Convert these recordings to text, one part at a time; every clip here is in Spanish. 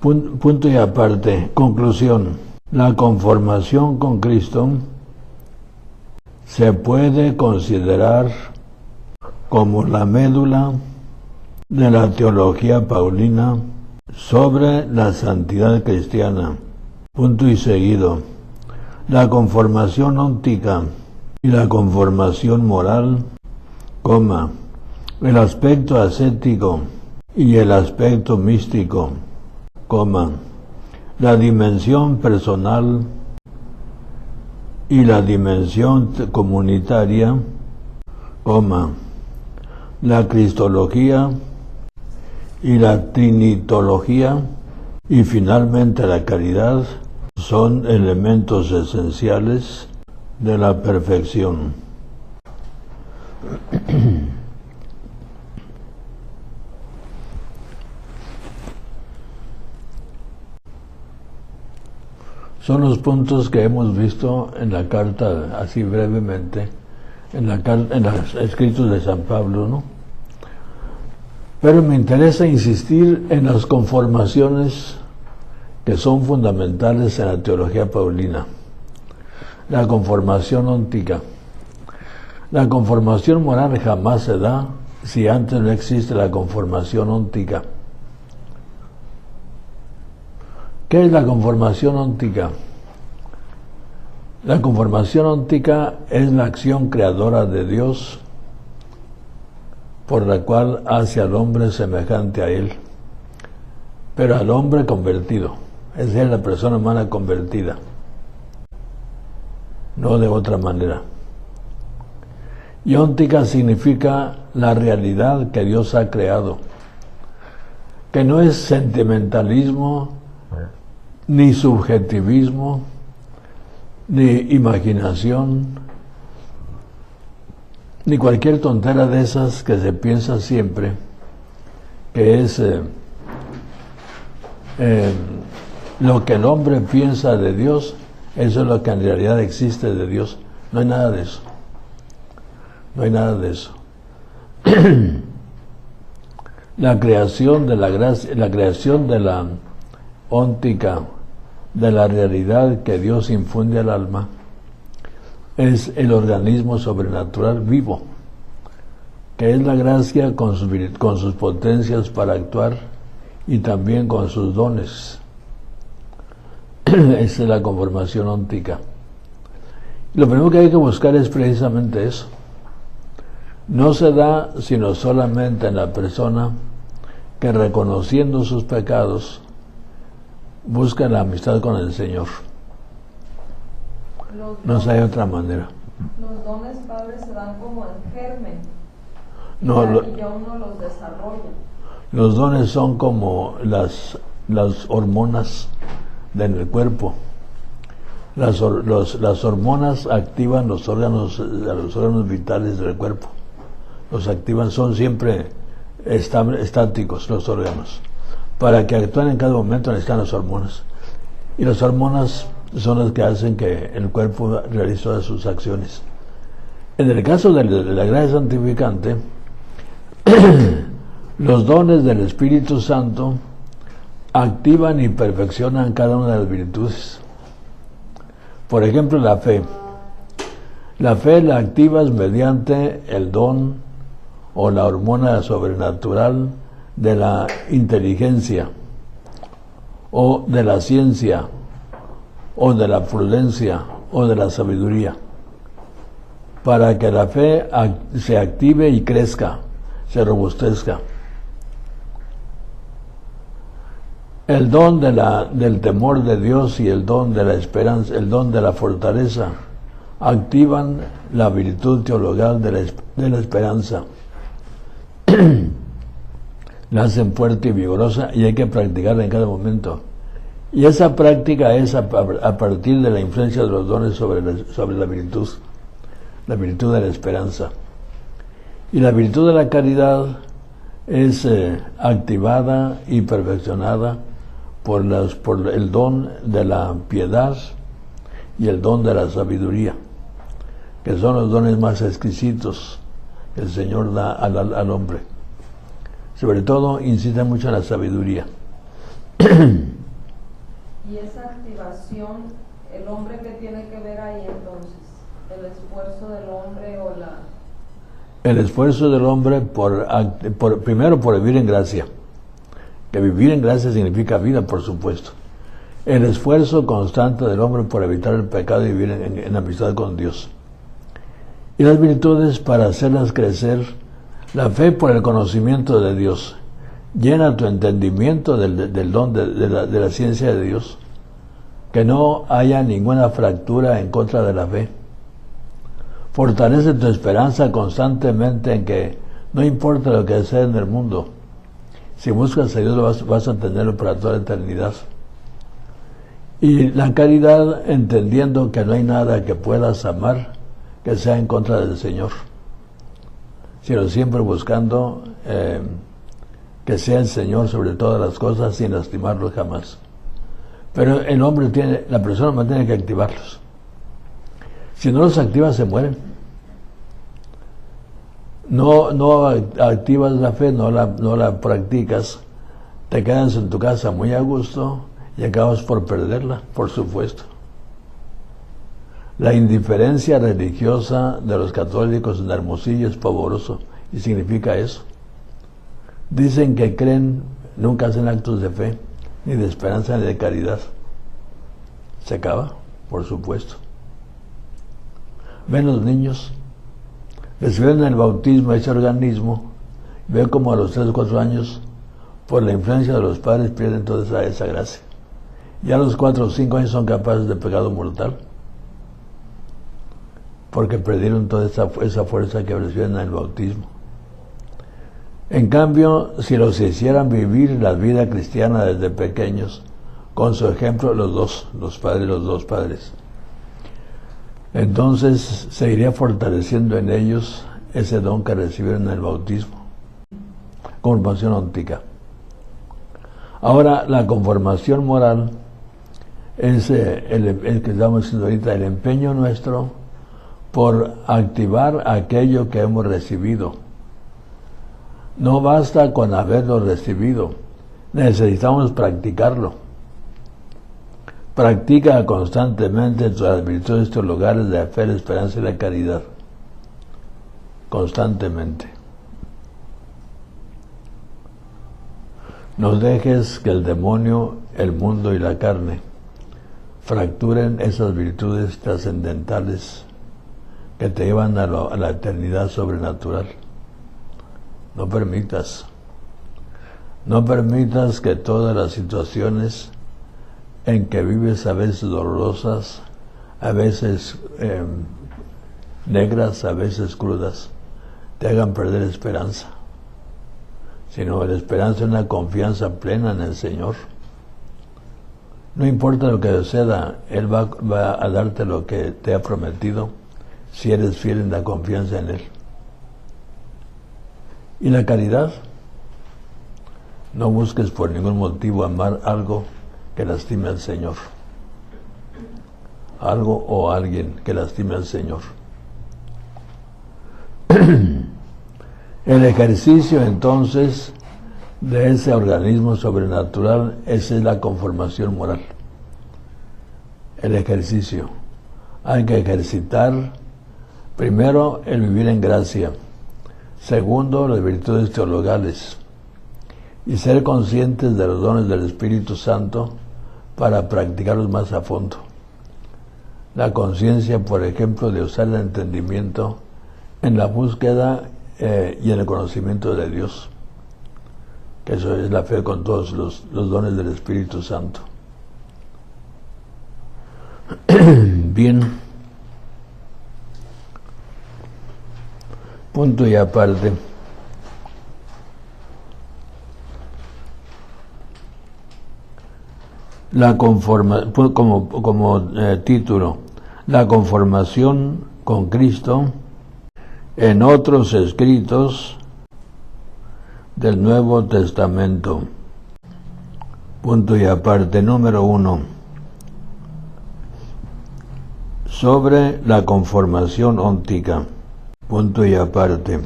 Punto y aparte. Conclusión. La conformación con Cristo se puede considerar como la médula de la teología paulina sobre la santidad cristiana. Punto y seguido. La conformación óntica y la conformación moral, el aspecto ascético y el aspecto místico, la dimensión personal y la dimensión comunitaria, la cristología y la trinitología, y finalmente la caridad, son elementos esenciales de la perfección. Son los puntos que hemos visto en la carta, así brevemente, en los escritos de San Pablo, ¿no? Pero me interesa insistir en las conformaciones que son fundamentales en la teología paulina. La conformación óntica. La conformación moral jamás se da si antes no existe la conformación óntica. ¿Qué es la conformación óntica? La conformación óntica es la acción creadora de Dios por la cual hace al hombre semejante a Él, pero al hombre convertido, es decir, la persona humana convertida, no de otra manera. Y óntica significa la realidad que Dios ha creado, que no es sentimentalismo, ni subjetivismo, ni imaginación, ni cualquier tontera de esas que se piensa siempre, que es lo que el hombre piensa de Dios, eso es lo que en realidad existe de Dios. No hay nada de eso. No hay nada de eso. La creación de la gracia, la creación de la óntica, de la realidad que Dios infunde al alma, es el organismo sobrenatural vivo, que es la gracia con sus potencias para actuar y también con sus dones. Esa es la conformación óntica. Lo primero que hay que buscar es precisamente eso. No se da sino solamente en la persona que, reconociendo sus pecados, busca la amistad con el Señor. No hay otra manera. Los dones, Padre, se dan como en germen. No, y ya uno los desarrolla. Los dones son como las hormonas en el cuerpo. Las hormonas activan los órganos vitales del cuerpo. Los activan, son siempre estáticos los órganos. Para que actúen en cada momento necesitan las hormonas. Y las hormonas son las que hacen que el cuerpo realice todas sus acciones. En el caso de la gracia santificante, los dones del Espíritu Santo activan y perfeccionan cada una de las virtudes. Por ejemplo, la fe. La fe la activas mediante el don o la hormona sobrenatural de la inteligencia, o de la ciencia, o de la prudencia, o de la sabiduría, para que la fe se active y crezca, se robustezca. El don del temor de Dios y el don de la esperanza, el don de la fortaleza, activan la virtud teologal de la esperanza. La hacen fuerte y vigorosa, y hay que practicarla en cada momento. Y esa práctica es a partir de la influencia de los dones sobre la virtud de la esperanza. Y la virtud de la caridad es activada y perfeccionada por el don de la piedad y el don de la sabiduría, que son los dones más exquisitos que el Señor da al hombre. Sobre todo incita mucho a la sabiduría. Y esa activación, el hombre que tiene que ver ahí entonces, el esfuerzo del hombre o la... El esfuerzo del hombre primero por vivir en gracia. Que vivir en gracia significa vida, por supuesto. El esfuerzo constante del hombre por evitar el pecado y vivir en amistad con Dios. Y las virtudes para hacerlas crecer, la fe por el conocimiento de Dios. Llena tu entendimiento del don de la ciencia de Dios. Que no haya ninguna fractura en contra de la fe. Fortalece tu esperanza constantemente en que no importa lo que sea en el mundo, si buscas a Dios vas a tenerlo para toda la eternidad. Y la caridad, entendiendo que no hay nada que puedas amar que sea en contra del Señor, sino siempre buscando que sea el Señor sobre todas las cosas sin lastimarlo jamás. Pero la persona tiene que activarlos. Si no los activas, se mueren. No activas la fe, no la practicas, te quedas en tu casa muy a gusto y acabas por perderla, por supuesto. La indiferencia religiosa de los católicos en Hermosillo es pavoroso, y significa eso. Dicen que creen, nunca hacen actos de fe, ni de esperanza, ni de caridad. Se acaba, por supuesto. Ven los niños, reciben el bautismo, ese organismo, ven como a los 3 o 4 años, por la influencia de los padres, pierden toda esa gracia. Ya a los 4 o 5 años son capaces de pecado mortal, porque perdieron toda esa fuerza que reciben en el bautismo. En cambio, si los hicieran vivir la vida cristiana desde pequeños, con su ejemplo los dos padres, entonces se iría fortaleciendo en ellos ese don que recibieron en el bautismo. Conformación óntica. Ahora, la conformación moral es el que estamos diciendo ahorita, el empeño nuestro por activar aquello que hemos recibido. No basta con haberlo recibido, necesitamos practicarlo. Practica constantemente las virtudes teologales de la fe, la esperanza y la caridad. Constantemente. No dejes que el demonio, el mundo y la carne fracturen esas virtudes trascendentales que te llevan a la eternidad sobrenatural. No permitas que todas las situaciones en que vives, a veces dolorosas, a veces negras, a veces crudas, te hagan perder esperanza, sino la esperanza es una confianza plena en el Señor. No importa lo que suceda, Él va a darte lo que te ha prometido si eres fiel en la confianza en Él. Y la caridad, no busques por ningún motivo amar algo que lastime al Señor. Algo o alguien que lastime al Señor. El ejercicio entonces de ese organismo sobrenatural, esa es la conformación moral. El ejercicio. Hay que ejercitar primero el vivir en gracia. Segundo, las virtudes teologales. Y ser conscientes de los dones del Espíritu Santo para practicarlos más a fondo. La conciencia, por ejemplo, de usar el entendimiento en la búsqueda y en el conocimiento de Dios. Que eso es la fe con todos los dones del Espíritu Santo. Bien. Punto y aparte. Como título, la conformación con Cristo en otros escritos del Nuevo Testamento. Punto y aparte, número 1. Sobre la conformación óntica. Punto y aparte.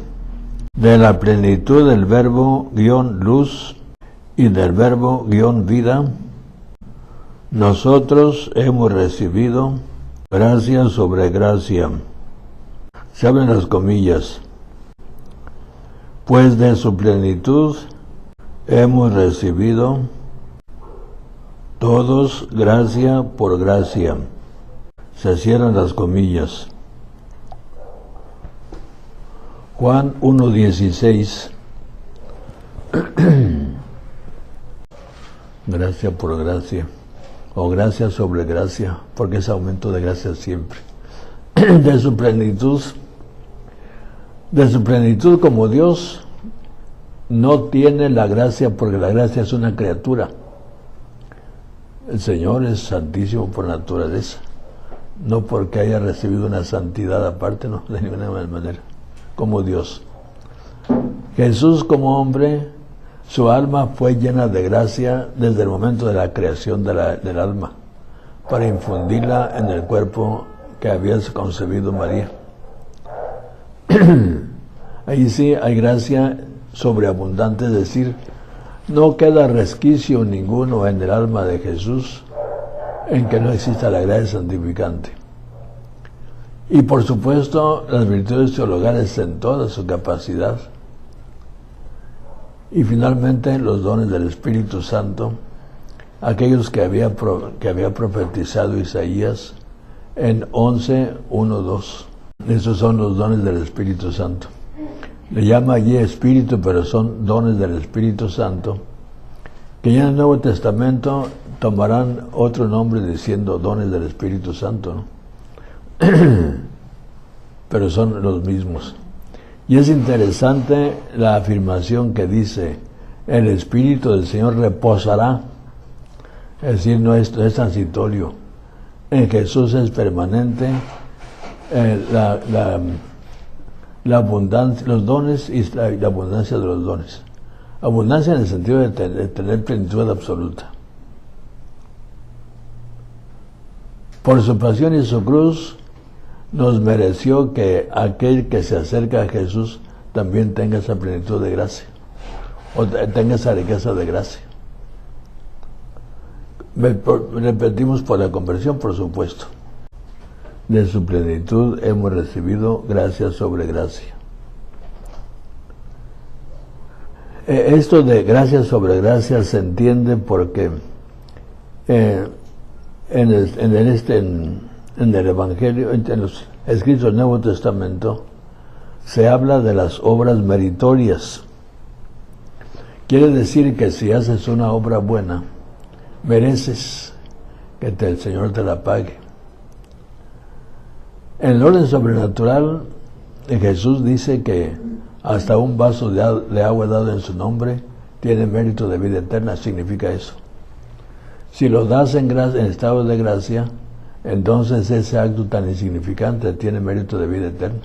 De la plenitud del verbo _luz y del verbo vida, nosotros hemos recibido gracia sobre gracia. Se abren las comillas. Pues de su plenitud hemos recibido todos gracia por gracia. Se cierran las comillas. Juan 1:16. Gracia por gracia, o gracia sobre gracia, porque es aumento de gracia siempre. De su plenitud como Dios, no tiene la gracia, porque la gracia es una criatura. El Señor es santísimo por naturaleza, no porque haya recibido una santidad aparte, no, de ninguna manera, como Dios. Jesús como hombre, su alma fue llena de gracia desde el momento de la creación del alma, para infundirla en el cuerpo que había concebido María. Ahí sí hay gracia sobreabundante, es decir, no queda resquicio ninguno en el alma de Jesús en que no exista la gracia santificante. Y por supuesto, las virtudes teologales en toda su capacidad. Y finalmente, los dones del Espíritu Santo, aquellos que había profetizado Isaías en 11:1-2. Esos son los dones del Espíritu Santo. Le llama allí Espíritu, pero son dones del Espíritu Santo, que ya en el Nuevo Testamento tomarán otro nombre diciendo dones del Espíritu Santo, ¿no? Pero son los mismos. Y es interesante la afirmación que dice, el Espíritu del Señor reposará, es decir, no es transitorio. En Jesús es permanente la abundancia, los dones y la abundancia de los dones. Abundancia en el sentido de tener plenitud absoluta. Por su pasión y su cruz, nos mereció que aquel que se acerca a Jesús también tenga esa plenitud de gracia, o tenga esa riqueza de gracia. Repetimos, por la conversión, por supuesto. De su plenitud hemos recibido gracia sobre gracia. Esto de gracia sobre gracia se entiende porque en el Evangelio, en los escritos del Nuevo Testamento, se habla de las obras meritorias. Quiere decir que si haces una obra buena, mereces que el Señor te la pague. En el orden sobrenatural, Jesús dice que hasta un vaso de agua dado en su nombre tiene mérito de vida eterna. Significa eso. Si lo das en estado de gracia, entonces ese acto tan insignificante tiene mérito de vida eterna.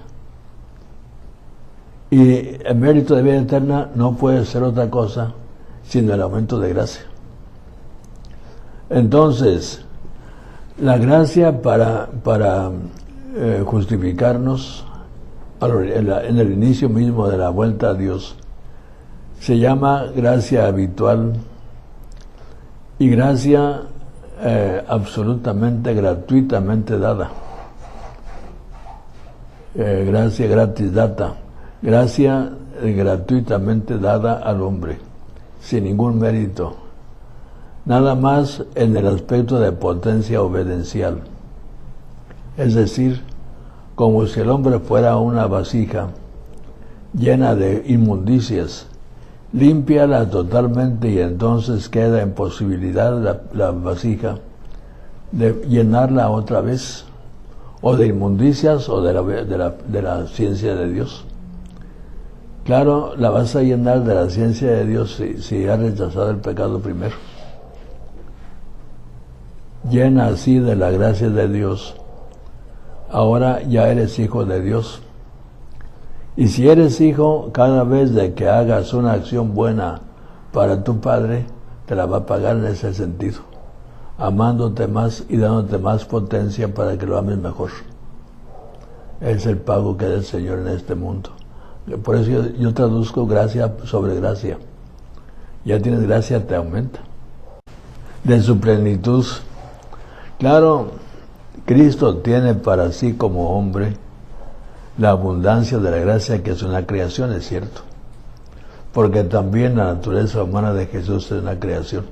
Y el mérito de vida eterna no puede ser otra cosa sino el aumento de gracia. Entonces, la gracia para justificarnos en el inicio mismo de la vuelta a Dios se llama gracia habitual y gracia absolutamente gratuitamente dada. Gracia gratis data. Gracia gratuitamente dada al hombre, sin ningún mérito. Nada más en el aspecto de potencia obediencial. Es decir, como si el hombre fuera una vasija llena de inmundicias, límpiala totalmente y entonces queda en posibilidad la vasija de llenarla otra vez, o de inmundicias o de la ciencia de Dios. Claro, la vas a llenar de la ciencia de Dios si has rechazado el pecado primero. Llena así de la gracia de Dios. Ahora ya eres hijo de Dios. Y si eres hijo, cada vez de que hagas una acción buena para tu Padre, te la va a pagar en ese sentido, amándote más y dándote más potencia para que lo ames mejor. Es el pago que da el Señor en este mundo. Por eso yo traduzco gracia sobre gracia. Ya tienes gracia, te aumenta. De su plenitud. Claro, Cristo tiene para sí como hombre la abundancia de la gracia que es una creación, es cierto. Porque también la naturaleza humana de Jesús es una creación.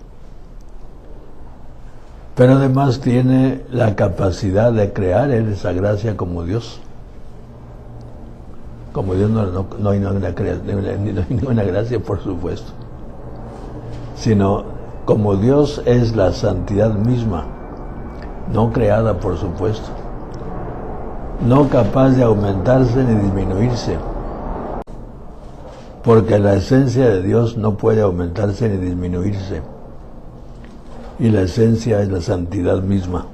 Pero además tiene la capacidad de crear Él esa gracia como Dios. Como Dios no hay ninguna gracia, por supuesto. Sino como Dios es la santidad misma, no creada, por supuesto. No capaz de aumentarse ni disminuirse. Porque la esencia de Dios no puede aumentarse ni disminuirse. Y la esencia es la santidad misma.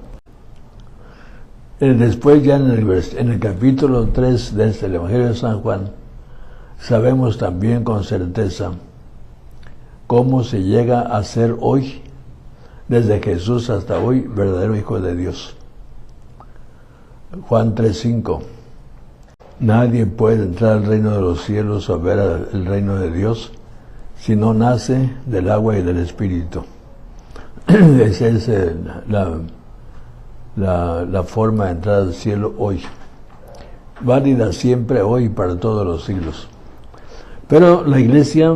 Después ya en el capítulo 3 de este Evangelio de San Juan, sabemos también con certeza cómo se llega a ser hoy, desde Jesús hasta hoy, verdadero Hijo de Dios. Juan 3:5. Nadie puede entrar al reino de los cielos o ver el reino de Dios si no nace del agua y del Espíritu. Esa es la forma de entrar al cielo hoy, válida siempre hoy para todos los siglos. Pero la Iglesia,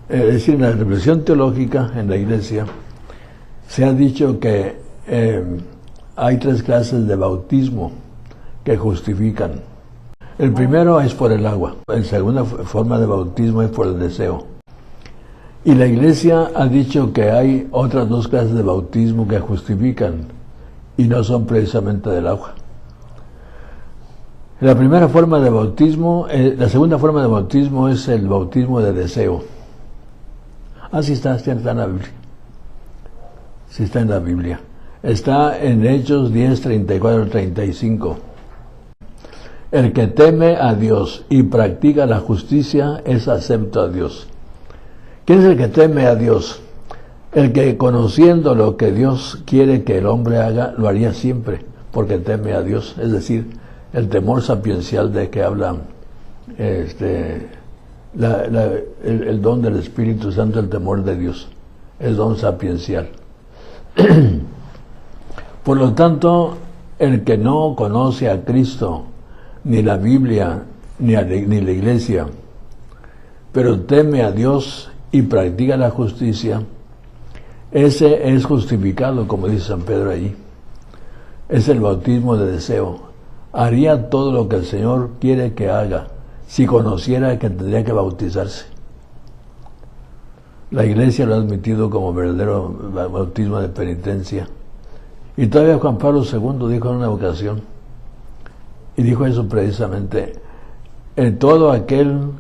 es decir, en la reflexión teológica en la Iglesia, se ha dicho que hay 3 clases de bautismo que justifican. El primero es por el agua, la segunda forma de bautismo es por el deseo. Y la Iglesia ha dicho que hay otras 2 clases de bautismo que justifican y no son precisamente del agua. La primera forma de bautismo, la segunda forma de bautismo es el bautismo de deseo. Sí está en la Biblia. Sí está en la Biblia. Está en Hechos 10, 34, 35. El que teme a Dios y practica la justicia es acepto a Dios. ¿Quién es el que teme a Dios? El que conociendo lo que Dios quiere que el hombre haga, lo haría siempre, porque teme a Dios. Es decir, el temor sapiencial de que habla el don del Espíritu Santo, el temor de Dios, es don sapiencial. Por lo tanto, el que no conoce a Cristo, ni la Biblia, ni la Iglesia, pero teme a Dios y practica la justicia, ese es justificado, como dice San Pedro allí. Es el bautismo de deseo. Haría todo lo que el Señor quiere que haga, si conociera que tendría que bautizarse. La Iglesia lo ha admitido como verdadero bautismo de penitencia. Y todavía Juan Pablo II dijo en una ocasión, y dijo eso precisamente, en todo aquel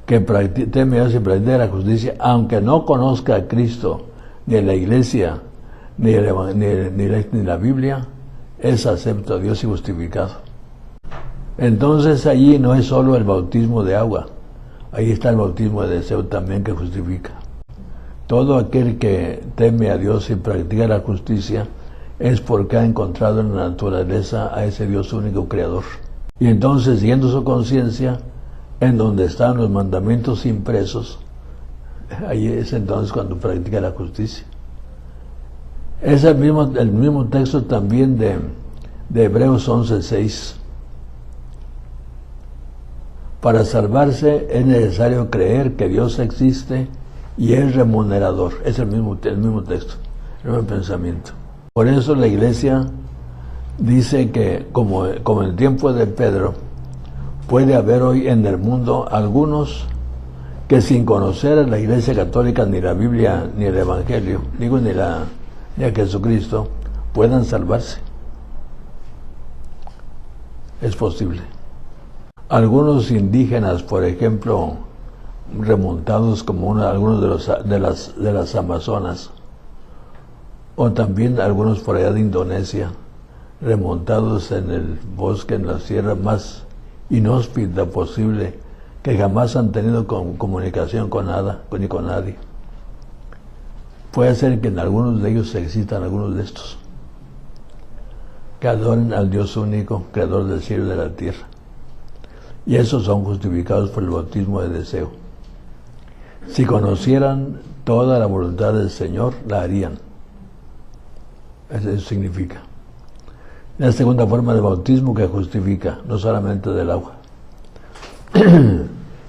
que teme a Dios y practica la justicia, aunque no conozca a Cristo, ni la Iglesia, ni la Biblia, es acepto a Dios y justificado. Entonces allí no es solo el bautismo de agua, ahí está el bautismo de deseo también que justifica. Todo aquel que teme a Dios y practica la justicia es porque ha encontrado en la naturaleza a ese Dios único creador. Y entonces, siguiendo su conciencia, en donde están los mandamientos impresos, ahí es entonces cuando practica la justicia. Es el mismo texto también de Hebreos 11:6. Para salvarse es necesario creer que Dios existe y es remunerador. Es el mismo texto, el mismo pensamiento. Por eso la Iglesia dice que, como en el tiempo de Pedro, puede haber hoy en el mundo algunos que sin conocer a la Iglesia Católica, ni la Biblia, ni el Evangelio, ni a Jesucristo, puedan salvarse. Es posible. Algunos indígenas, por ejemplo, remontados como algunos de las Amazonas, o también algunos por allá de Indonesia, remontados en el bosque, en la sierra más inhóspita posible, que jamás han tenido comunicación con nada, ni con nadie. Puede ser que en algunos de ellos existan algunos de estos, que adoren al Dios único, creador del cielo y de la tierra. Y esos son justificados por el bautismo de deseo. Si conocieran toda la voluntad del Señor, la harían. Eso significa. La segunda forma de bautismo que justifica, no solamente del agua.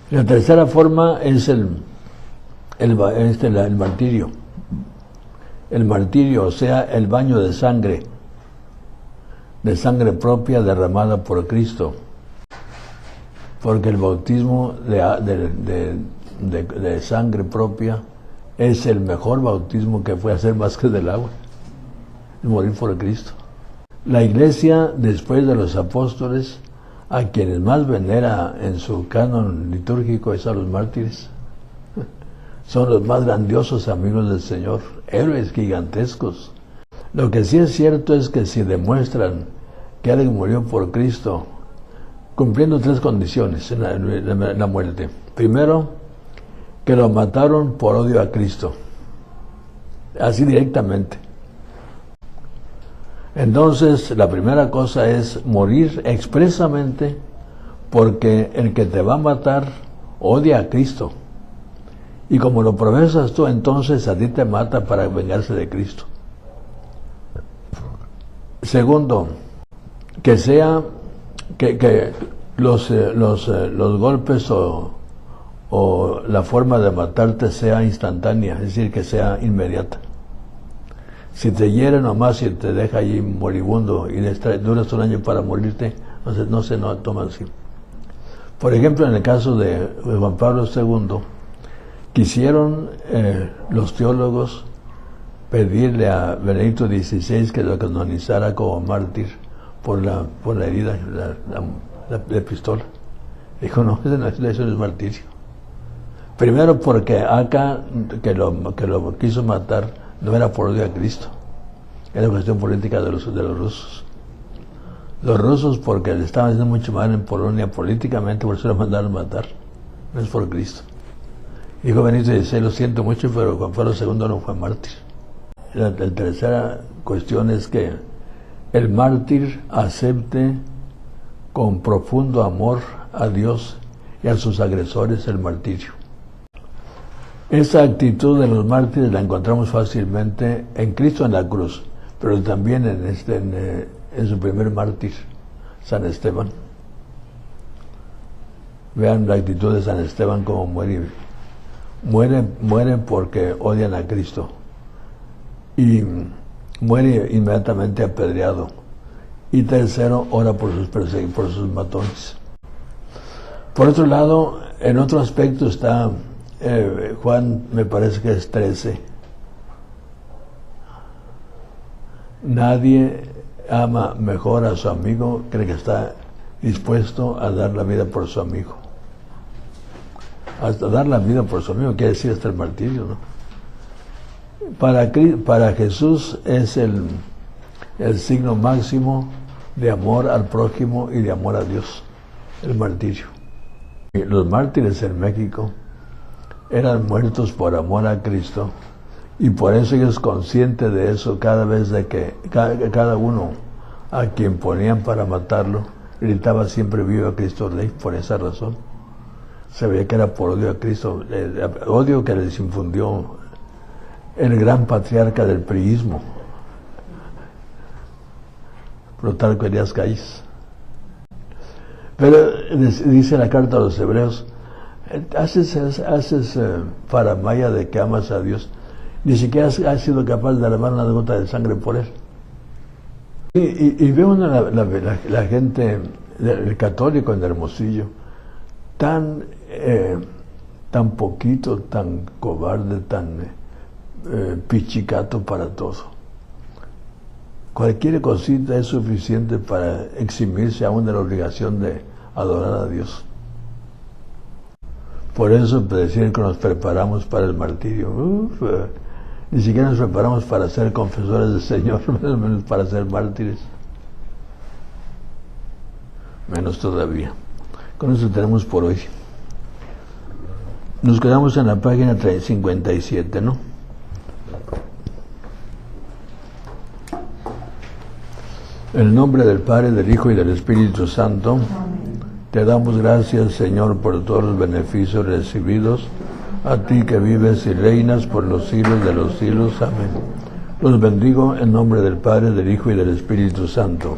La tercera forma es el martirio. El martirio, o sea, el baño de sangre propia derramada por Cristo. Porque el bautismo de sangre propia es el mejor bautismo que puede hacer más que del agua. Morir por Cristo. La Iglesia, después de los apóstoles, a quienes más venera en su canon litúrgico es a los mártires. Son los más grandiosos amigos del Señor, héroes gigantescos. Lo que sí es cierto es que si demuestran que alguien murió por Cristo, cumpliendo tres condiciones en la muerte. Primero, que lo mataron por odio a Cristo, así directamente. Entonces, la primera cosa es morir expresamente porque el que te va a matar odia a Cristo. Y como lo profesas tú, entonces a ti te mata para vengarse de Cristo. Segundo, que sea que los golpes o la forma de matarte sea instantánea, es decir, que sea inmediata. Si te hiere nomás y te deja allí moribundo y duras un año para morirte, no se toma así. Por ejemplo, en el caso de Juan Pablo II, quisieron los teólogos pedirle a Benedicto XVI que lo canonizara como mártir por la herida, la pistola. Dijo, no, eso no es martirio. Primero porque acá, que lo quiso matar, no era por odio a Cristo, era cuestión política de los rusos. Los rusos porque le estaban haciendo mucho mal en Polonia políticamente, por eso lo mandaron matar, no es por Cristo. Dijo Benito XVI, lo siento mucho, pero Juan Pablo II no fue mártir. La tercera cuestión es que el mártir acepte con profundo amor a Dios y a sus agresores el martirio. Esa actitud de los mártires la encontramos fácilmente en Cristo en la cruz, pero también en su primer mártir, San Esteban. Vean la actitud de San Esteban como muere porque odian a Cristo y muere inmediatamente apedreado. Y tercero, ora por sus matones. Por otro lado, en otro aspecto está Juan, me parece que es 13. Nadie ama mejor a su amigo que el que está dispuesto a dar la vida por su amigo. Hasta dar la vida por su amigo quiere decir hasta el martirio, ¿no? Para Jesús es el signo máximo de amor al prójimo y de amor a Dios, el martirio. Los mártires en México eran muertos por amor a Cristo y por eso ellos conscientes de eso cada vez de que cada uno a quien ponían para matarlo gritaba siempre viva Cristo Rey. Por esa razón se veía que era por odio a Cristo, el odio que les infundió el gran patriarca del priismo, Plutarco Elías Calles. Pero dice la carta a los hebreos, haces faramaya de que amas a Dios, ni siquiera has sido capaz de derramar una gota de sangre por él. Y ve uno la gente, el católico en Hermosillo, tan poquito, tan cobarde, tan pichicato para todo. Cualquier cosita es suficiente para eximirse aún de la obligación de adorar a Dios. Por eso decir que nos preparamos para el martirio. Ni siquiera nos preparamos para ser confesores del Señor, menos para ser mártires. Menos todavía. Con eso tenemos por hoy. Nos quedamos en la página 57, ¿no? En el nombre del Padre, del Hijo y del Espíritu Santo, te damos gracias, Señor, por todos los beneficios recibidos a ti que vives y reinas por los siglos de los siglos. Amén. Los bendigo en nombre del Padre, del Hijo y del Espíritu Santo.